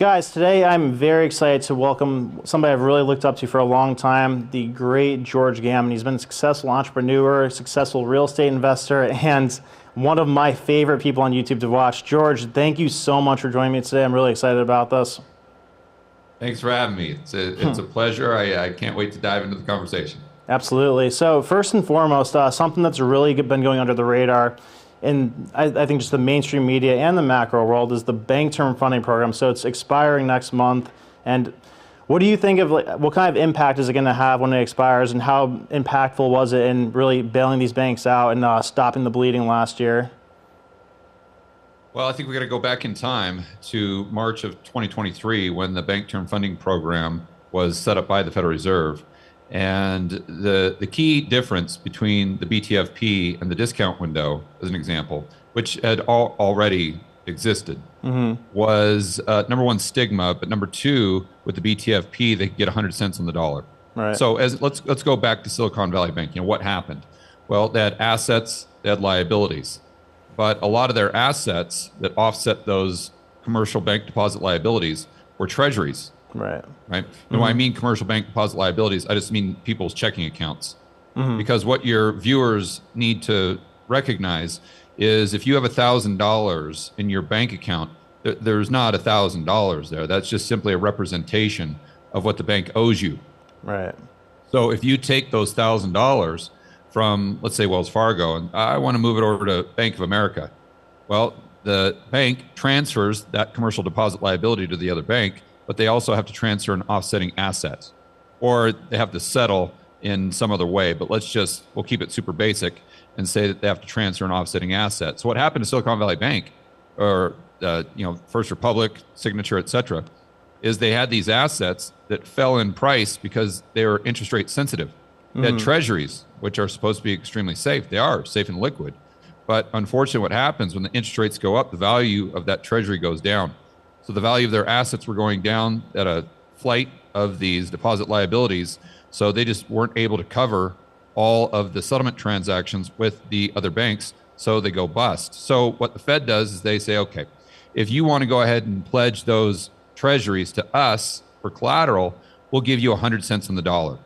Guys, today I'm very excited to welcome somebody I've really looked up to for a long time, the great George Gammon. He's been a successful entrepreneur, successful real estate investor, and one of my favorite people on YouTube to watch. George, thank you so much for joining me today. I'm really excited about this. Thanks for having me. It's a pleasure. I can't wait to dive into the conversation. Absolutely. So first and foremost, something that's really been going under the radar in I think just the mainstream media and the macro world is the bank term funding program. So it's expiring next month. And what do you think of what kind of impact is it going to have when it expires, and how impactful was it in really bailing these banks out and stopping the bleeding last year? Well, I think we got to go back in time to March of 2023 when the bank term funding program was set up by the Federal Reserve. And the key difference between the BTFP and the discount window, as an example, which had already existed, was number one, stigma, but number two, with the BTFP, they could get 100 cents on the dollar. Right. So let's go back to Silicon Valley Bank. You know what happened? Well, they had assets, they had liabilities, but a lot of their assets that offset those commercial bank deposit liabilities were treasuries. Right. And when I mean commercial bank deposit liabilities, I just mean people's checking accounts. Because what your viewers need to recognize is if you have $1,000 in your bank account, there's not $1,000 there. That's just simply a representation of what the bank owes you. Right. So if you take those $1,000 from, let's say, Wells Fargo, and I want to move it over to Bank of America, well, the bank transfers that commercial deposit liability to the other bank, but they also have to transfer an offsetting asset, or they have to settle in some other way. But we'll keep it super basic and say that they have to transfer an offsetting asset. So what happened to Silicon Valley Bank, or First Republic, Signature, et cetera, is they had these assets that fell in price because they were interest rate sensitive. They had treasuries, which are supposed to be extremely safe. They are safe and liquid. But unfortunately, what happens when the interest rates go up, the value of that treasury goes down. So the value of their assets were going down at a flight of these deposit liabilities. So they just weren't able to cover all of the settlement transactions with the other banks. So they go bust. So what the Fed does is they say, okay, if you want to go ahead and pledge those treasuries to us for collateral, we'll give you 100 cents on the dollar.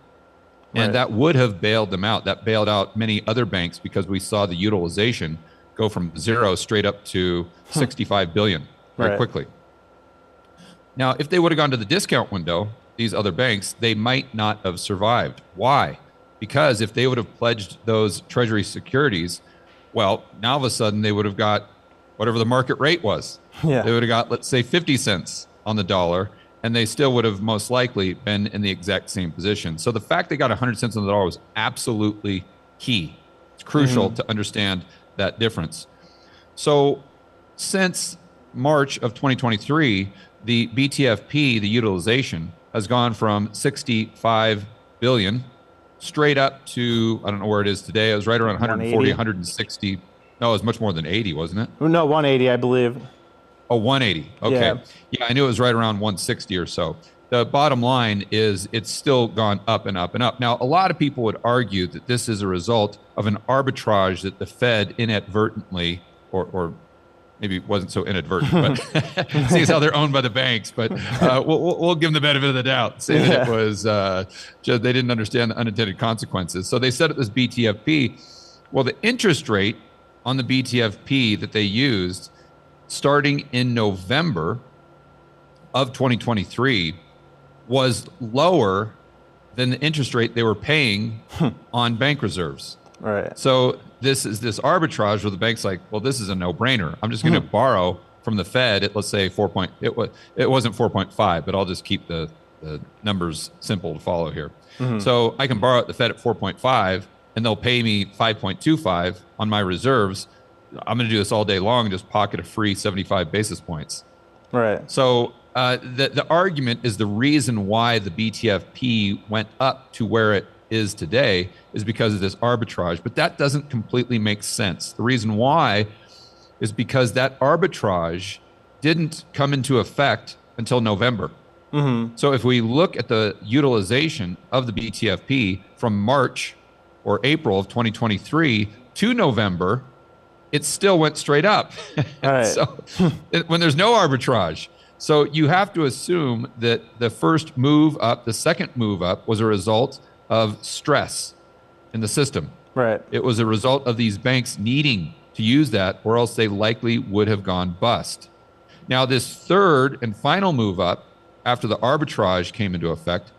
And that would have bailed them out. That bailed out many other banks because we saw the utilization go from zero straight up to 65 billion very quickly. Now, if they would have gone to the discount window, these other banks, they might not have survived. Why? Because if they would have pledged those treasury securities, well, now all of a sudden they would have got whatever the market rate was. They would have got, let's say, 50 cents on the dollar, and they still would have most likely been in the exact same position. So the fact they got 100 cents on the dollar was absolutely key. It's crucial to understand that difference. So since March of 2023, the BTFP, the utilization, has gone from 65 billion straight up to, I don't know where it is today. It was right around 140, 160. No, it was much more than 80, wasn't it? No, 180, I believe. Oh, 180. Okay. Yeah, I knew it was right around 160 or so. The bottom line is it's still gone up and up and up. Now, a lot of people would argue that this is a result of an arbitrage that the Fed inadvertently, or maybe it wasn't so inadvertent, but seeing as how they're owned by the banks, but we'll give them the benefit of the doubt. Say that it was, just, they didn't understand the unintended consequences. So they set up this BTFP. Well, the interest rate on the BTFP that they used starting in November of 2023 was lower than the interest rate they were paying on bank reserves. Right. So this is this arbitrage where the bank's like, well, this is a no-brainer. I'm just going to borrow from the Fed at, let's say, it wasn't 4.5, but I'll just keep the numbers simple to follow here. So I can borrow at the Fed at 4.5, and they'll pay me 5.25 on my reserves. I'm going to do this all day long and just pocket a free 75 basis points. Right. So the argument is the reason why the BTFP went up to where it is today is because of this arbitrage, but that doesn't completely make sense. The reason why is because that arbitrage didn't come into effect until November. So if we look at the utilization of the BTFP from March or April of 2023 to November, it still went straight up. Right. So when there's no arbitrage. So you have to assume that the first move up, the second move up, was a result of stress in the system. Right. It was a result of these banks needing to use that, or else they likely would have gone bust. Now, this third and final move up, after the arbitrage came into effect,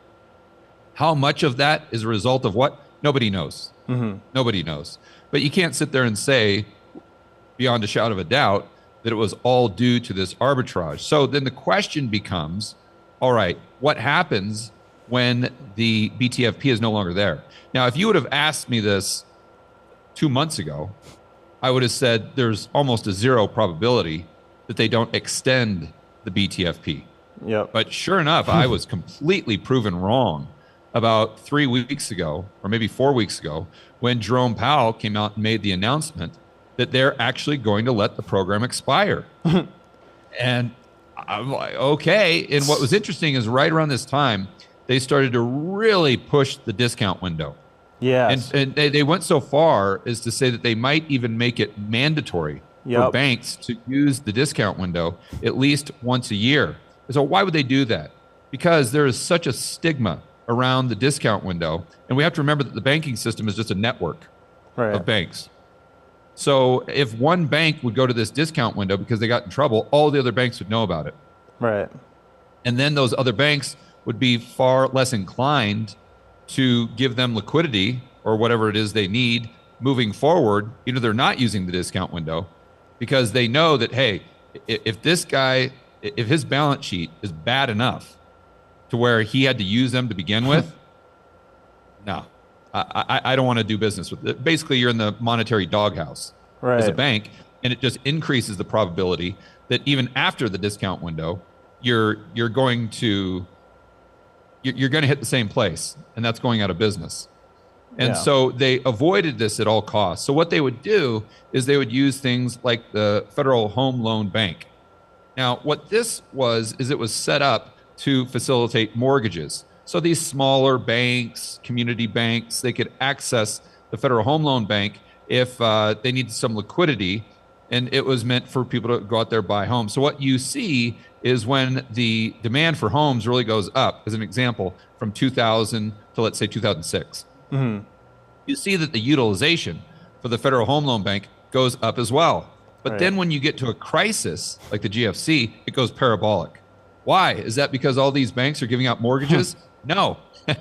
how much of that is a result of what? Nobody knows. Nobody knows. But you can't sit there and say, beyond a shadow of a doubt, that it was all due to this arbitrage. So then the question becomes, all right, what happens when the BTFP is no longer there? Now, if you would have asked me this 2 months ago, I would have said there's almost a zero probability that they don't extend the BTFP. Yep. But sure enough, I was completely proven wrong about 3 weeks ago, or maybe 4 weeks ago, when Jerome Powell came out and made the announcement that they're actually going to let the program expire. And I'm like, okay. And what was interesting is right around this time, they started to really push the discount window. Yes. And they went so far as to say that they might even make it mandatory for banks to use the discount window at least once a year. So why would they do that? Because there is such a stigma around the discount window. And we have to remember that the banking system is just a network of banks. So if one bank would go to this discount window because they got in trouble, all the other banks would know about it. Right. And then those other banks would be far less inclined to give them liquidity or whatever it is they need moving forward. Either they're not using the discount window because they know that, hey, if this guy, if his balance sheet is bad enough to where he had to use them to begin with, no, I don't want to do business with it. Basically, you're in the monetary doghouse as a bank, and it just increases the probability that even after the discount window, you're going to hit the same place, and that's going out of business. And so they avoided this at all costs. So what they would do is they would use things like the Federal Home Loan Bank. Now, what this was is it was set up to facilitate mortgages. So these smaller banks, community banks, they could access the Federal Home Loan Bank if they needed some liquidity, and it was meant for people to go out there and buy homes. So what you see is when the demand for homes really goes up, as an example, from 2000 to, let's say, 2006, you see that the utilization for the Federal Home Loan Bank goes up as well. But then when you get to a crisis like the GFC, it goes parabolic. Why? Is that because all these banks are giving out mortgages? No.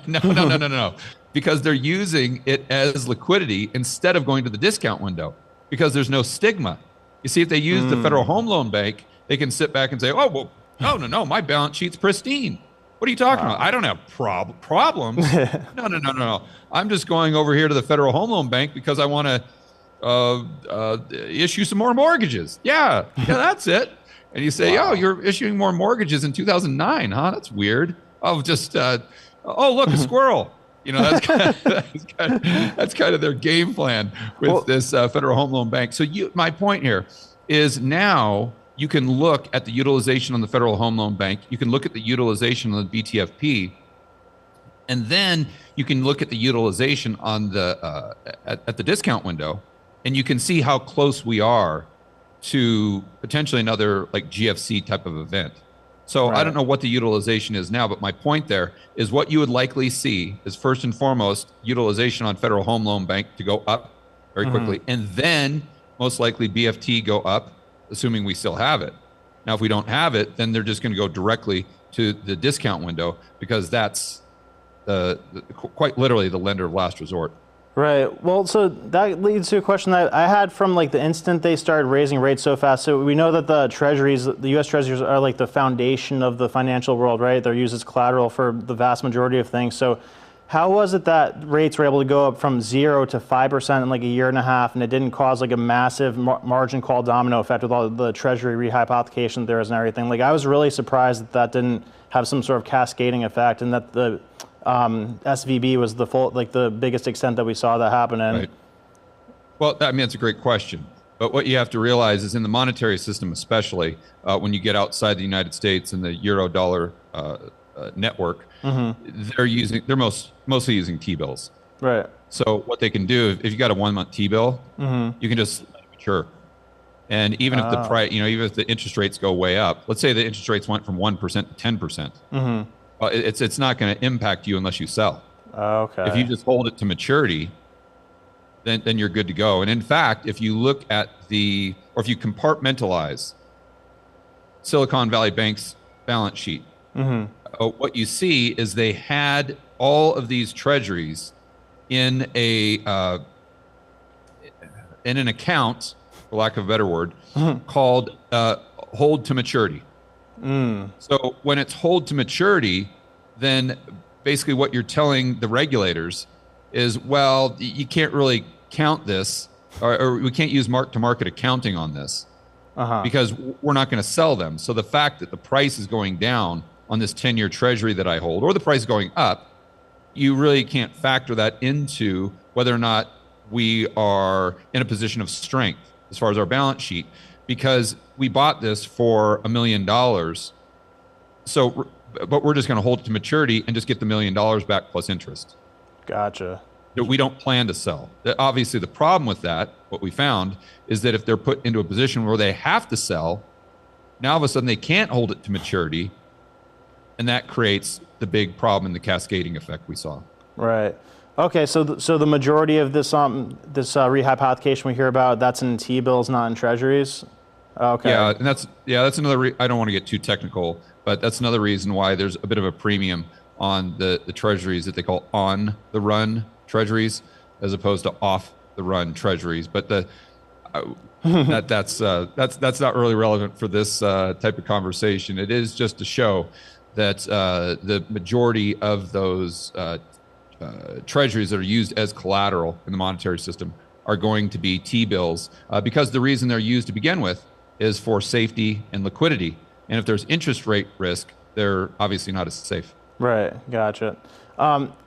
No. Because they're using it as liquidity instead of going to the discount window, because there's no stigma. You see, if they use the Federal Home Loan Bank, they can sit back and say, oh, well, no, my balance sheet's pristine. What are you talking about? I don't have problems. No. I'm just going over here to the Federal Home Loan Bank because I want to issue some more mortgages. Yeah, that's it. And you say, oh, you're issuing more mortgages in 2009, huh? That's weird. Oh, just, look, a squirrel. That's kind of their game plan with this Federal Home Loan Bank. So my point here is now you can look at the utilization on the Federal Home Loan Bank. You can look at the utilization on the BTFP. And then you can look at the utilization on the at the discount window, and you can see how close we are to potentially another like GFC type of event. So I don't know what the utilization is now, but my point there is what you would likely see is first and foremost utilization on Federal Home Loan Bank to go up very quickly, and then most likely BFT go up, assuming we still have it. Now, if we don't have it, then they're just going to go directly to the discount window, because that's quite literally the lender of last resort. Right. Well, so that leads to a question that I had from like the instant they started raising rates so fast. So we know that the treasuries, the U.S. treasuries are like the foundation of the financial world, right? They're used as collateral for the vast majority of things. So how was it that rates were able to go up from 0 to 5% in like a year and a half, and it didn't cause like a massive margin call domino effect with all the treasury rehypothecation there is and everything? Like I was really surprised that didn't have some sort of cascading effect, and that the SVB was the biggest extent that we saw that happen in. Right. Well, I mean, that's a great question. But what you have to realize is in the monetary system, especially when you get outside the United States and the euro-dollar network, they're mostly using T-bills. Right. So what they can do, if you got a 1 month T-bill, you can just let it mature. And even if the price, even if the interest rates go way up, let's say the interest rates went from 1% to 10%, it's not going to impact you unless you sell. Okay. If you just hold it to maturity, then you're good to go. And in fact, if you look at if you compartmentalize Silicon Valley Bank's balance sheet, what you see is they had all of these treasuries in an account, for lack of a better word, called hold to maturity. So when it's hold to maturity, then basically what you're telling the regulators is, well, you can't really count this, or we can't use mark-to-market accounting on this because we're not going to sell them. So the fact that the price is going down on this 10-year treasury that I hold, or the price is going up, you really can't factor that into whether or not we are in a position of strength as far as our balance sheet, because we bought this for $1 million. So, but we're just going to hold it to maturity and just get the $1 million back plus interest. Gotcha. We don't plan to sell. Obviously, the problem with that, what we found, is that if they're put into a position where they have to sell, now all of a sudden they can't hold it to maturity, and that creates the big problem and the cascading effect we saw. Right. Okay. So the majority of this rehypothecation we hear about, that's in T-bills, not in treasuries. Okay. Yeah, and that's another. I don't want to get too technical, but that's another reason why there's a bit of a premium on the treasuries that they call on the run treasuries as opposed to off the run treasuries. But that's not really relevant for this type of conversation. It is just to show that the majority of those treasuries that are used as collateral in the monetary system are going to be T-bills because the reason they're used to begin with is for safety and liquidity. And if there's interest rate risk, they're obviously not as safe. Right. Gotcha.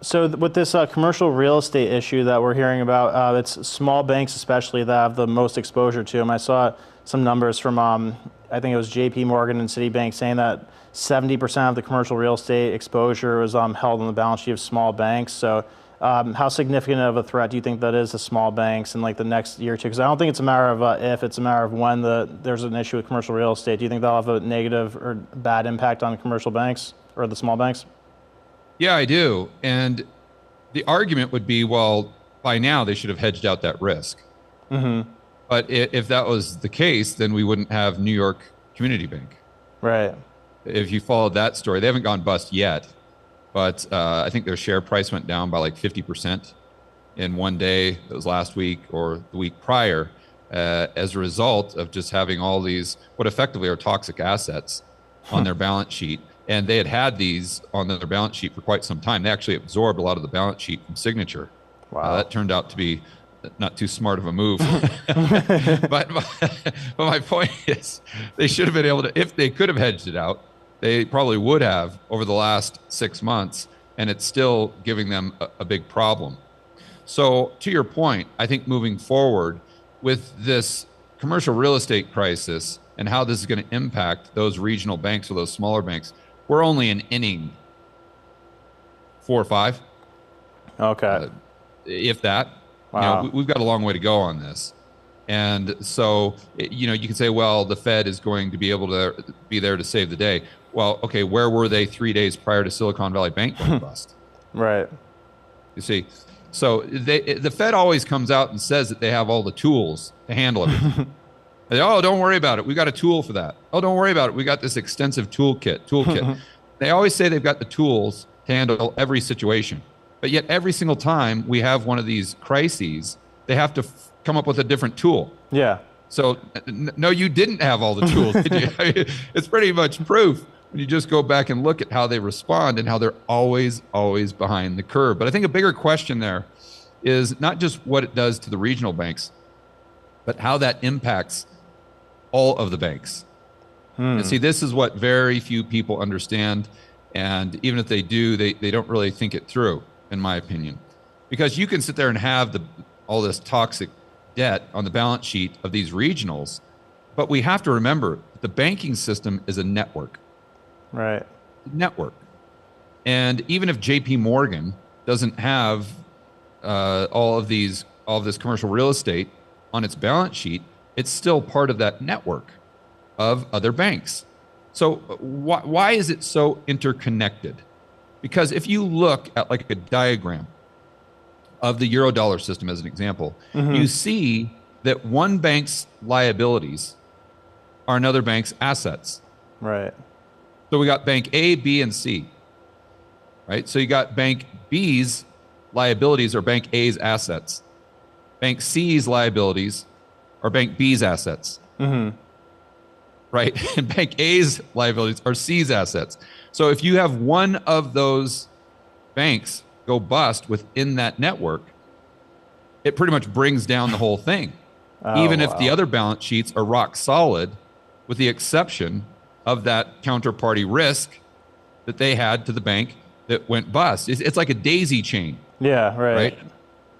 So with this commercial real estate issue that we're hearing about, it's small banks especially that have the most exposure to them. I saw some numbers from, I think it was JP Morgan and Citibank saying that 70% of the commercial real estate exposure was held on the balance sheet of small banks. So how significant of a threat do you think that is to small banks in like the next year or two? Because I don't think it's a matter of if, it's a matter of when there's an issue with commercial real estate. Do you think that'll have a negative or bad impact on commercial banks or the small banks? Yeah, I do. And the argument would be, well, by now they should have hedged out that risk. But if that was the case, then we wouldn't have New York Community Bank. Right. If you followed that story, they haven't gone bust yet, but I think their share price went down by like 50% in one day. That was last week or the week prior, as a result of just having all these, what effectively are toxic assets on their balance sheet. And they had these on their balance sheet for quite some time. They actually absorbed a lot of the balance sheet from Signature. Wow. That turned out to be not too smart of a move. but my point is, they should have been able to, if they could have hedged it out, they probably would have over the last 6 months, and it's still giving them a big problem. So to your point, I think moving forward with this commercial real estate crisis and how this is going to impact those regional banks or those smaller banks, we're only in inning 4 or 5. Okay. If that. Wow. We've got a long way to go on this. And so, you can say, well, the Fed is going to be able to be there to save the day. Well, okay, where were they 3 days prior to Silicon Valley Bank going bust? Right. You see, so the Fed always comes out and says that they have all the tools to handle everything. Oh, don't worry about it. We got a tool for that. Oh, don't worry about it. We got this extensive toolkit. They always say they've got the tools to handle every situation. But yet every single time we have one of these crises, they have to come up with a different tool. Yeah. So no, you didn't have all the tools, did you? I mean, it's pretty much proof when you just go back and look at how they respond and how they're always behind the curve. But I think a bigger question there is not just what it does to the regional banks, but how that impacts all of the banks. And see, this is what very few people understand. And even if they do, they don't really think it through, in my opinion. Because you can sit there and have all this toxic debt on the balance sheet of these regionals, but we have to remember that the banking system is a network. Right. Network. And even if JP Morgan doesn't have all of this commercial real estate on its balance sheet, it's still part of that network of other banks. So why is it so interconnected? Because if you look at like a diagram of the Eurodollar system as an example, you see that one bank's liabilities are another bank's assets. Right. So we got bank A, B, and C, right? So you got bank B's liabilities are bank A's assets. Bank C's liabilities are bank B's assets. Right? And bank A's liabilities are C's assets. So if you have one of those banks go bust within that network, it pretty much brings down the whole thing. Even if the other balance sheets are rock solid, with the exception of that counterparty risk that they had to the bank that went bust. It's like a daisy chain. Yeah, right.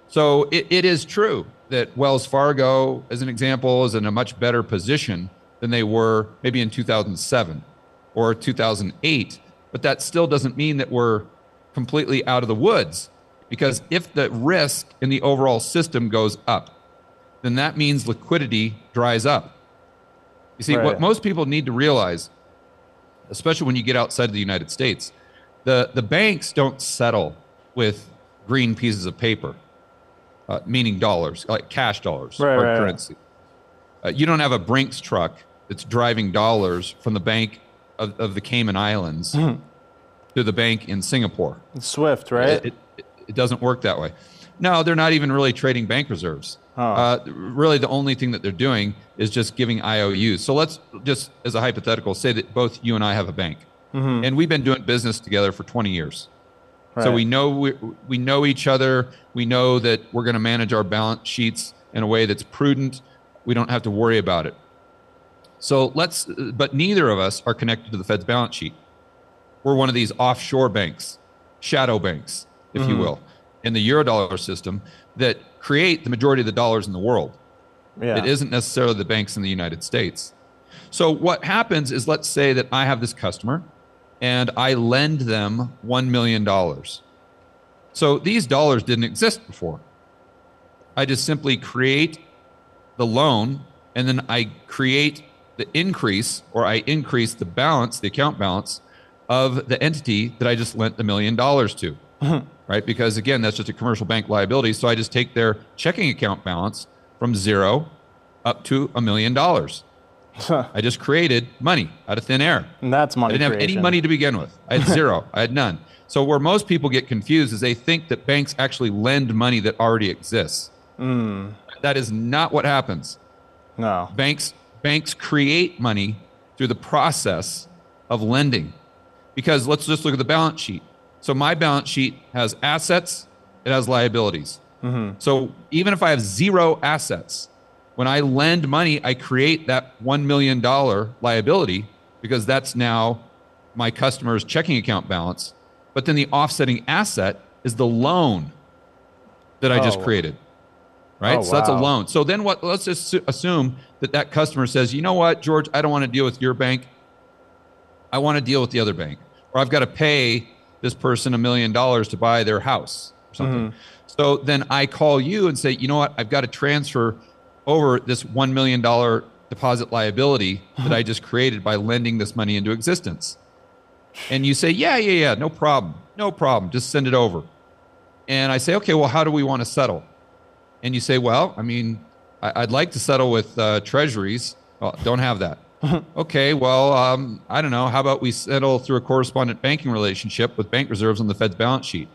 So it is true that Wells Fargo, as an example, is in a much better position than they were maybe in 2007 or 2008. But that still doesn't mean that we're completely out of the woods, because if the risk in the overall system goes up, then that means liquidity dries up. You see, what most people need to realize, especially when you get outside of the United States, the banks don't settle with green pieces of paper, meaning dollars, like cash dollars, hard currency. You don't have a Brinks truck that's driving dollars from the bank of the Cayman Islands to the bank in Singapore. It's Swift, right? It doesn't work that way. No, they're not even really trading bank reserves. Really, the only thing that they're doing is just giving IOUs. So let's just, as a hypothetical, say that both you and I have a bank, and we've been doing business together for 20 years. Right. So we know each other. We know that we're going to manage our balance sheets in a way that's prudent. We don't have to worry about it. So but neither of us are connected to the Fed's balance sheet. We're one of these offshore banks, shadow banks, if you will, in the Eurodollar system that create the majority of the dollars in the world. It isn't necessarily the banks in the United States. So what happens is, let's say that I have this customer and I lend them $1 million. So these dollars didn't exist before. I just simply create the loan, and then I create the increase, or I increase the balance, the account balance of the entity that I just lent the $1 million to. Right? Because again, that's just a commercial bank liability. So I just take their checking account balance from 0 up to $1 million. I just created money out of thin air. And that's money. I didn't have any money to begin with. I had zero. I had none. So where most people get confused is they think that banks actually lend money that already exists. That is not what happens. No. Banks create money through the process of lending. Because let's just look at the balance sheet. So my balance sheet has assets, it has liabilities. So even if I have zero assets, when I lend money, I create that $1 million liability, because that's now my customer's checking account balance. But then the offsetting asset is the loan that I just created. Right? So that's a loan. So then let's just assume that customer says, you know what, George, I don't want to deal with your bank. I want to deal with the other bank. Or I've got to pay this person $1 million to buy their house or something. So then I call you and say, you know what, I've got to transfer over this $1 million deposit liability that I just created by lending this money into existence. And you say, yeah, no problem. Just send it over. And I say, okay, well, how do we want to settle? And you say, well, I mean, I'd like to settle with treasuries. Well, don't have that. Okay, well, I don't know. How about we settle through a correspondent banking relationship with bank reserves on the Fed's balance sheet?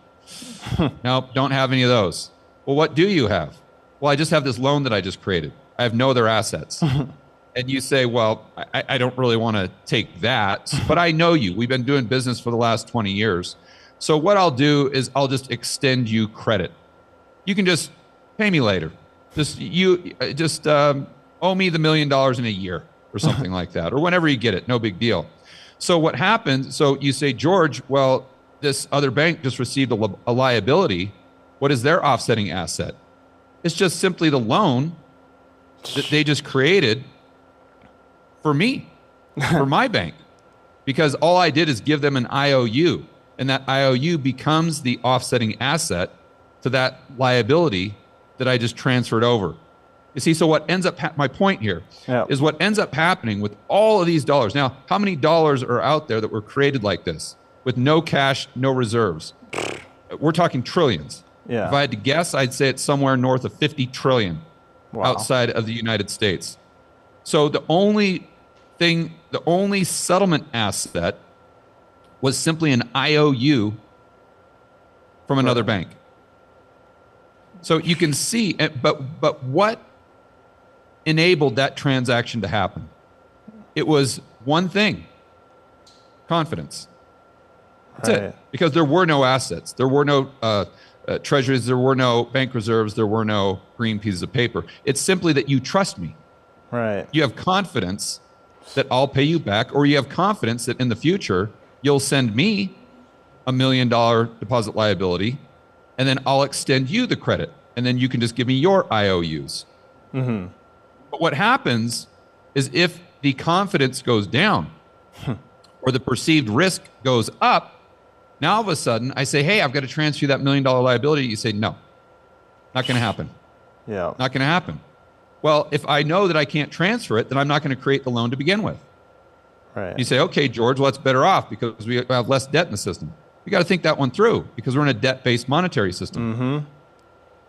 No, don't have any of those. Well, what do you have? Well, I just have this loan that I just created. I have no other assets. And you say, well, I don't really want to take that, but I know you. We've been doing business for the last 20 years. So what I'll do is I'll just extend you credit. You can just pay me later. Just owe me the $1 million in a year or something like that, or whenever you get it, no big deal. So what happens, so you say, George, well, this other bank just received a liability. What is their offsetting asset? It's just simply the loan that they just created for me, for my bank, because all I did is give them an IOU, and that IOU becomes the offsetting asset to that liability that I just transferred over. You see, so what ends up, my point here Yeah. is what ends up happening with all of these dollars. Now, how many dollars are out there that were created like this with no cash, no reserves? We're talking trillions. Yeah. If I had to guess, I'd say it's somewhere north of 50 trillion outside of the United States. So the only settlement asset was simply an IOU from another bank. So you can see, but what enabled that transaction to happen? It was one thing: confidence. That's it. Because there were no assets, there were no treasuries, there were no bank reserves, there were no green pieces of paper. It's simply that you trust me. Right. You have confidence that I'll pay you back, or you have confidence that in the future you'll send me $1 million deposit liability, and then I'll extend you the credit, and then you can just give me your IOUs. Mm-hmm. But what happens is if the confidence goes down or the perceived risk goes up, now all of a sudden I say, hey, I've got to transfer you that $1 million liability. You say, no, not going to happen. Yeah. Not going to happen. Well, if I know that I can't transfer it, then I'm not going to create the loan to begin with. Right. You say, okay, George, well, that's better off because we have less debt in the system. You got to think that one through because we're in a debt-based monetary system.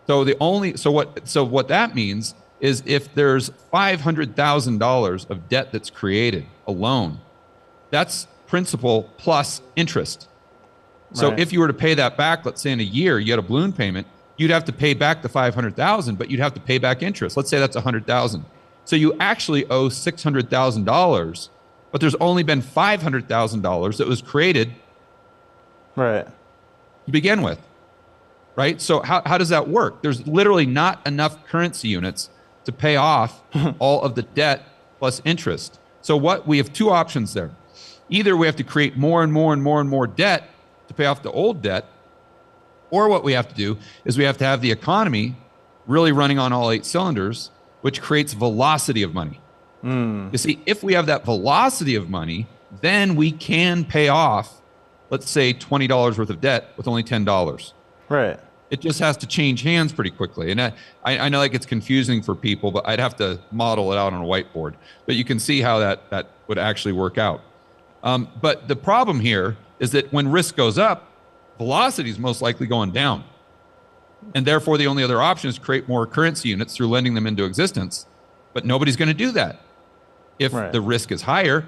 Mm-hmm. So what that means is if there's $500,000 of debt that's created alone, that's principal plus interest. So if you were to pay that back, let's say in a year, you had a balloon payment, you'd have to pay back the 500,000, but you'd have to pay back interest. Let's say that's 100,000. So you actually owe $600,000, but there's only been $500,000 that was created right to begin with. Right? So how does that work? There's literally not enough currency units to pay off all of the debt plus interest. So we have two options there. Either we have to create more and more and more and more debt to pay off the old debt, or what we have to do is we have to have the economy really running on all 8 cylinders, which creates velocity of money. You see, if we have that velocity of money, then we can pay off, let's say, $20 worth of debt with only $10. Right. It just has to change hands pretty quickly. And I know that gets confusing for people, but I'd have to model it out on a whiteboard. But you can see how that would actually work out. But the problem here is that when risk goes up, velocity is most likely going down. And therefore, the only other option is create more currency units through lending them into existence. But nobody's going to do that if the risk is higher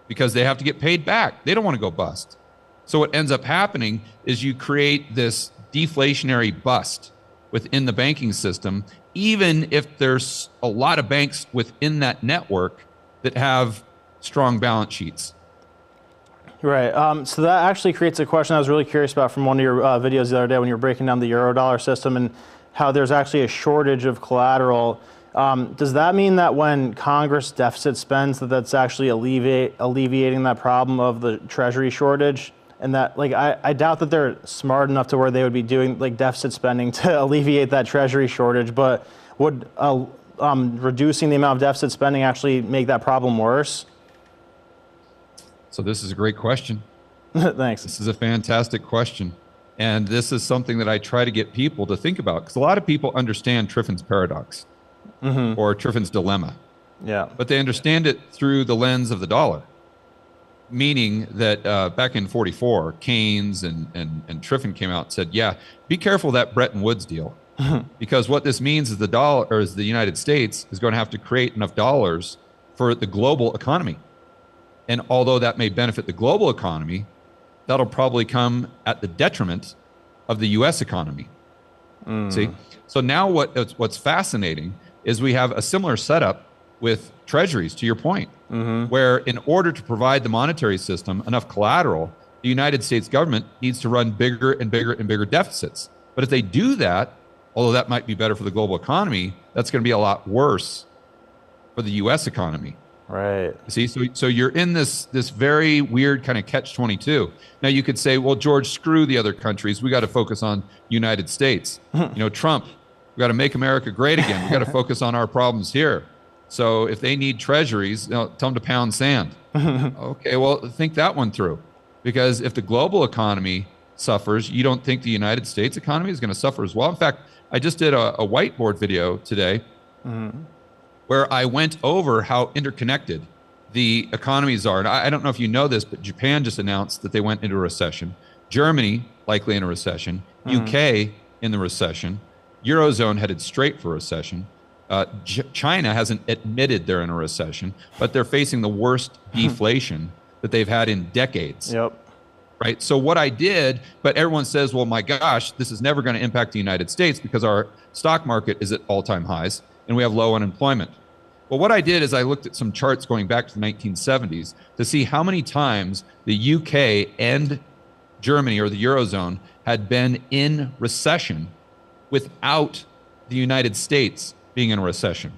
because they have to get paid back. They don't want to go bust. So what ends up happening is you create this deflationary bust within the banking system, even if there's a lot of banks within that network that have strong balance sheets. Right. So that actually creates a question I was really curious about from one of your videos the other day when you were breaking down the Eurodollar system and how there's actually a shortage of collateral. Does that mean that when Congress deficit spends, that's actually alleviating that problem of the Treasury shortage? And that, like, I doubt that they're smart enough to where they would be doing like deficit spending to alleviate that Treasury shortage. But would reducing the amount of deficit spending actually make that problem worse? So this is a great question. Thanks. This is a fantastic question. And this is something that I try to get people to think about because a lot of people understand Triffin's paradox or Triffin's dilemma. Yeah. But they understand it through the lens of the dollar. Meaning that back in 44, Keynes and Triffin came out and said, yeah, be careful of that Bretton Woods deal. Because what this means is the United States is going to have to create enough dollars for the global economy. And although that may benefit the global economy, that'll probably come at the detriment of the U.S. economy. See? So now what's fascinating is we have a similar setup with treasuries, to your point, where in order to provide the monetary system enough collateral, the United States government needs to run bigger and bigger and bigger deficits. But if they do that, although that might be better for the global economy, that's going to be a lot worse for the U.S. economy. Right. See, so you're in this very weird kind of catch-22. Now you could say, well, George, screw the other countries. We got to focus on United States. Trump, we got to make America great again. We got to focus on our problems here. So if they need treasuries, tell them to pound sand. Okay, well, think that one through. Because if the global economy suffers, you don't think the United States economy is going to suffer as well? In fact, I just did a whiteboard video today where I went over how interconnected the economies are. And I don't know if you know this, but Japan just announced that they went into a recession. Germany, likely in a recession. UK in the recession. Eurozone headed straight for a recession. China hasn't admitted they're in a recession, but they're facing the worst deflation that they've had in decades. Yep. Right. So what I did, but everyone says, well, my gosh, this is never going to impact the United States because our stock market is at all-time highs and we have low unemployment. Well, what I did is I looked at some charts going back to the 1970s to see how many times the UK and Germany or the Eurozone had been in recession without the United States being in a recession.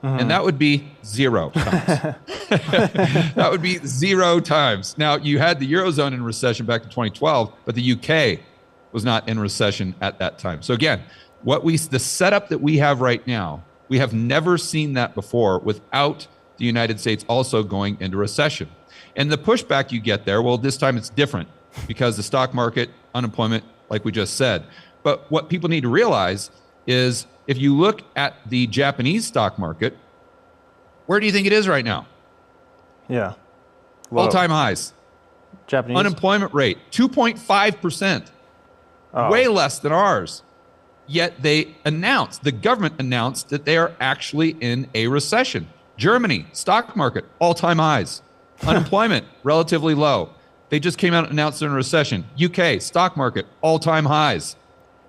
And that would be 0 times. That would be 0 times. Now, you had the Eurozone in recession back in 2012, but the UK was not in recession at that time. So again, the setup that we have right now, we have never seen that before without the United States also going into recession. And the pushback you get there, well, this time it's different because the stock market, unemployment, like we just said. But what people need to realize is if you look at the Japanese stock market, where do you think it is right now? Yeah. All-time highs. Japanese unemployment rate, 2.5%. Way less than ours. Yet the government announced that they are actually in a recession. Germany, stock market, all-time highs. Unemployment, relatively low. They just came out and announced they're in a recession. UK, stock market, all-time highs.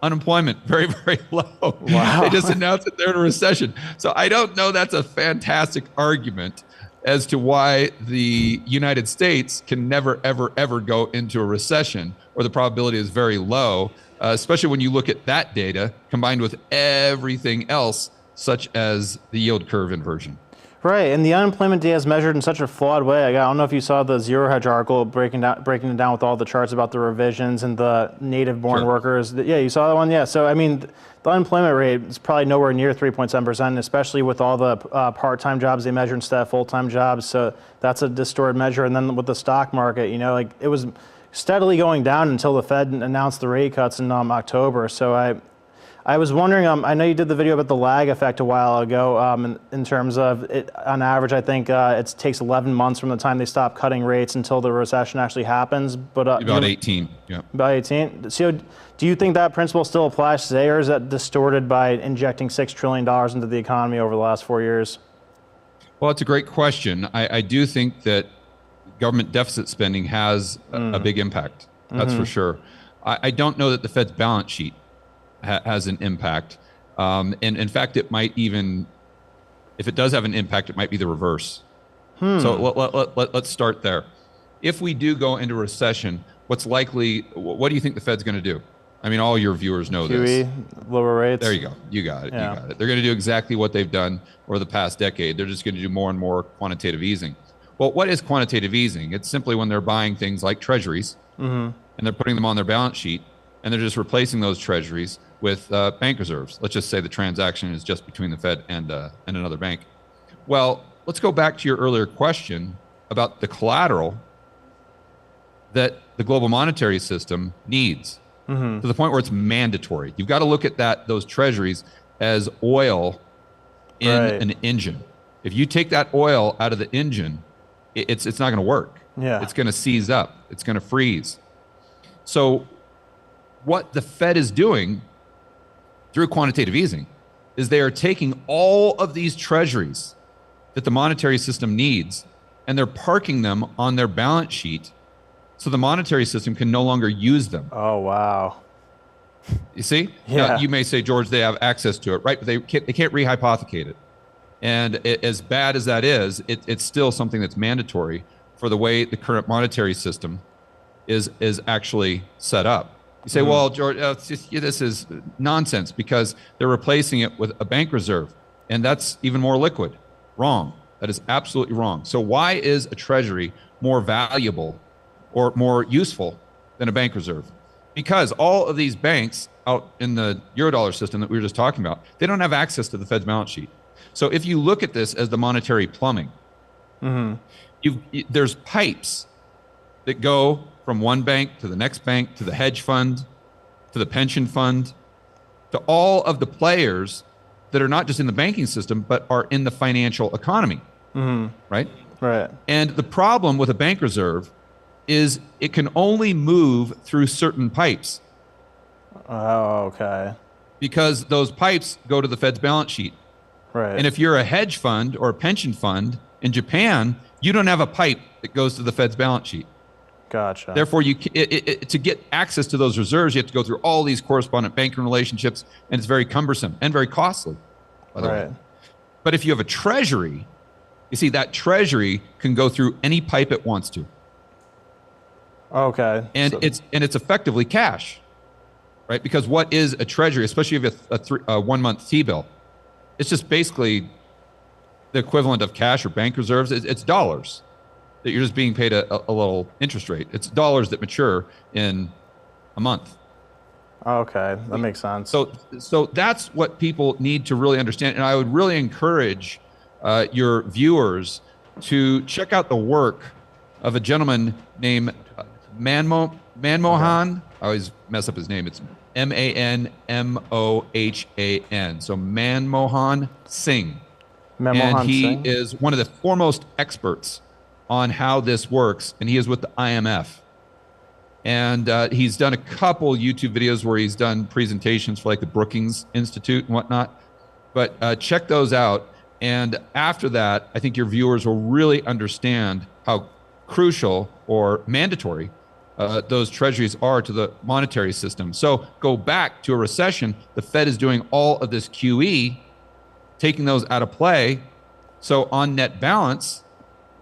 Unemployment, very, very low. Wow. They just announced that they're in a recession. So I don't know that's a fantastic argument as to why the United States can never, ever, ever go into a recession, or the probability is very low, especially when you look at that data combined with everything else, such as the yield curve inversion. Right, and the unemployment data is measured in such a flawed way. I don't know if you saw the Zero Hedge article breaking it down with all the charts about the revisions and the native-born workers. Yeah, you saw that one? Yeah, so I mean, the unemployment rate is probably nowhere near 3.7%, especially with all the part-time jobs they measure instead of full-time jobs. So that's a distorted measure. And then with the stock market, it was steadily going down until the Fed announced the rate cuts in October. So I was wondering, I know you did the video about the lag effect a while ago in terms of it, on average, I think it takes 11 months from the time they stop cutting rates until the recession actually happens. But about 18, yeah. About 18. So do you think that principle still applies today, or is that distorted by injecting $6 trillion into the economy over the last 4 years? Well, it's a great question. I do think that government deficit spending has a big impact. That's for sure. I don't know that the Fed's balance sheet has an impact. And in fact, it might even, if it does have an impact, it might be the reverse. So let's start there. If we do go into recession, what do you think the Fed's going to do? I mean, all your viewers know this. Lower rates. There you go. You got it. Yeah. You got it. They're going to do exactly what they've done over the past decade. They're just going to do more and more quantitative easing. Well, what is quantitative easing? It's simply when they're buying things like treasuries and they're putting them on their balance sheet, and they're just replacing those treasuries with bank reserves. Let's just say the transaction is just between the Fed and another bank. Well, let's go back to your earlier question about the collateral that the global monetary system needs to the point where it's mandatory. You've got to look at those treasuries as oil in an engine. If you take that oil out of the engine, it's not going to work. Yeah. It's going to seize up. It's going to freeze. So what the Fed is doing through quantitative easing is they are taking all of these treasuries that the monetary system needs, and they're parking them on their balance sheet so the monetary system can no longer use them. Oh, wow. You see? Yeah. Now, you may say, George, they have access to it, right? But they can't rehypothecate it. And as bad as that is, it's still something that's mandatory for the way the current monetary system is actually set up. You say, well, George, this is nonsense because they're replacing it with a bank reserve, and that's even more liquid. Wrong. That is absolutely wrong. So why is a treasury more valuable or more useful than a bank reserve? Because all of these banks out in the Eurodollar system that we were just talking about, they don't have access to the Fed's balance sheet. So if you look at this as the monetary plumbing, there's pipes that go from one bank to the next bank, to the hedge fund, to the pension fund, to all of the players that are not just in the banking system, but are in the financial economy, right? Right. And the problem with a bank reserve is it can only move through certain pipes. Oh, okay. Because those pipes go to the Fed's balance sheet. Right. And if you're a hedge fund or a pension fund in Japan, you don't have a pipe that goes to the Fed's balance sheet. Gotcha. Therefore, to get access to those reserves, you have to go through all these correspondent banking relationships, and it's very cumbersome and very costly, by the way. But if you have a treasury, you see that treasury can go through any pipe it wants to. Okay. And it's effectively cash, right? Because what is a treasury, especially if you have a 1 month T-bill? It's just basically the equivalent of cash or bank reserves. It's dollars that you're just being paid a little interest rate. It's dollars that mature in a month. Okay, that makes sense. So that's what people need to really understand. And I would really encourage your viewers to check out the work of a gentleman named Manmohan. I always mess up his name. It's Manmohan. So Manmohan Singh. And he is one of the foremost experts on how this works, and he is with the IMF. And he's done a couple YouTube videos where he's done presentations for like the Brookings Institute and whatnot. But check those out. And after that, I think your viewers will really understand how crucial or mandatory those treasuries are to the monetary system. So go back to a recession. The Fed is doing all of this QE, taking those out of play. So on net balance,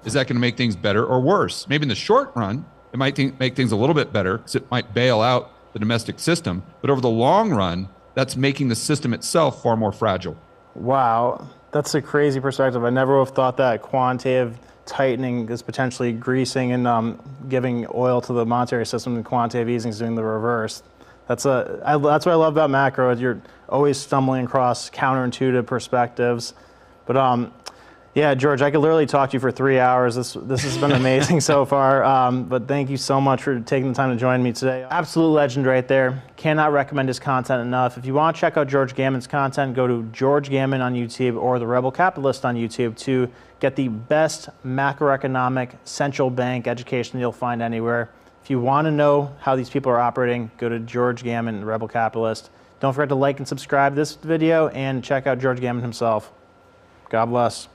is that going to make things better or worse? Maybe in the short run, it might make things a little bit better because it might bail out the domestic system. But over the long run, that's making the system itself far more fragile. Wow, that's a crazy perspective. I never would have thought that quantitative tightening is potentially greasing and giving oil to the monetary system, and quantitative easing is doing the reverse. That's what I love about macro. You're always stumbling across counterintuitive perspectives. But yeah, George, I could literally talk to you for 3 hours. This has been amazing so far. But thank you so much for taking the time to join me today. Absolute legend right there. Cannot recommend his content enough. If you want to check out George Gammon's content, go to George Gammon on YouTube or The Rebel Capitalist on YouTube to get the best macroeconomic central bank education you'll find anywhere. If you want to know how these people are operating, go to George Gammon, The Rebel Capitalist. Don't forget to like and subscribe this video and check out George Gammon himself. God bless.